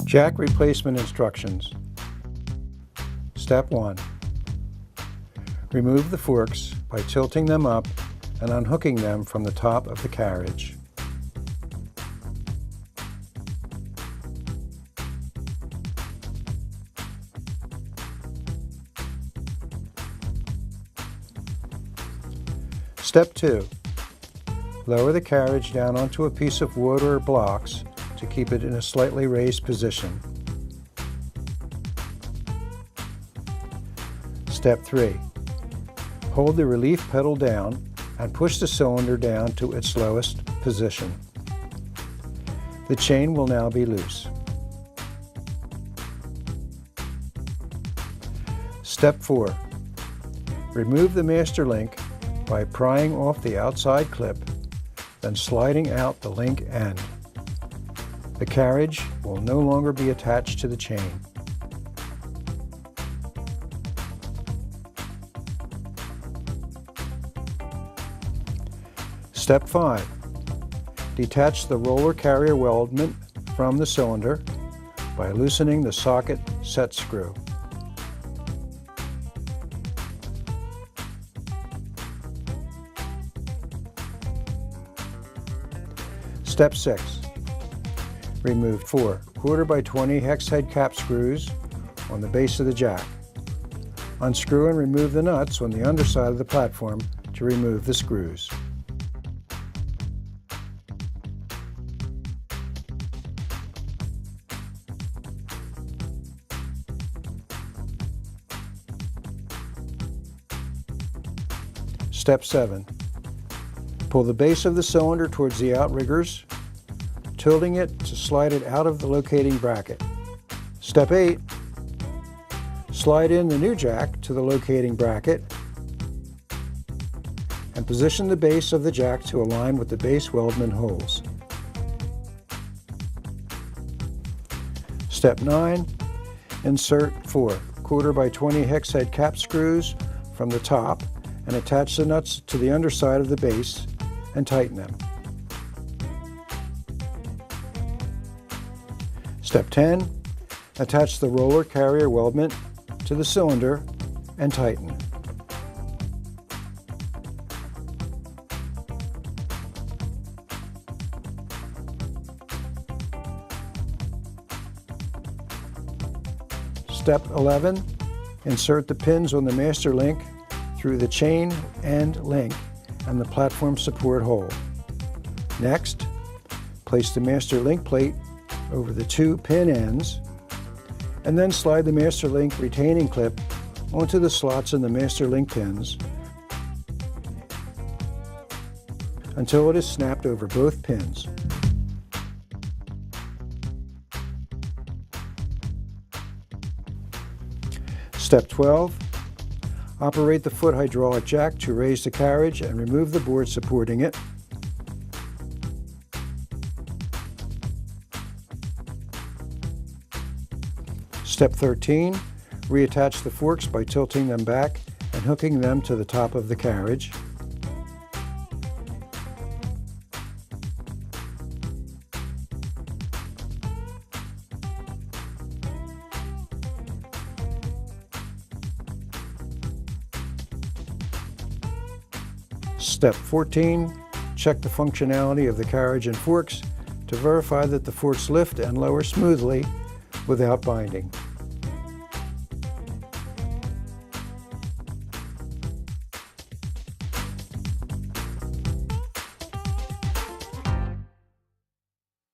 Jack replacement instructions. Step 1. Remove the forks by tilting them up and unhooking them from the top of the carriage. Step 2. Lower the carriage down onto a piece of wood or blocks to keep it in a slightly raised position. Step 3. Hold the relief pedal down and push the cylinder down to its lowest position. The chain will now be loose. Step 4. Remove the master link by prying off the outside clip, then sliding out the link end. The carriage will no longer be attached to the chain. Step 5. Detach the roller carrier weldment from the cylinder by loosening the socket set screw. Step 6. Remove 4 1/4 by 20 hex head cap screws on the base of the jack. Unscrew and remove the nuts on the underside of the platform to remove the screws. Step 7. Pull the base of the cylinder towards the outriggers, tilting it to slide it out of the locating bracket. Step 8. Slide in the new jack to the locating bracket and position the base of the jack to align with the base weldment holes. Step 9. Insert 4 1/4 by 20 hex head cap screws from the top and attach the nuts to the underside of the base and tighten them. Step 10. Attach the roller carrier weldment to the cylinder and tighten. Step 11. Insert the pins on the master link through the chain end link and the platform support hole. Next, place the master link plate over the 2 pin ends and then slide the master link retaining clip onto the slots in the master link pins until it is snapped over both pins. Step 12. Operate the foot hydraulic jack to raise the carriage and remove the board supporting it. Step 13. Reattach the forks by tilting them back and hooking them to the top of the carriage. Step 14. Check the functionality of the carriage and forks to verify that the forks lift and lower smoothly without binding.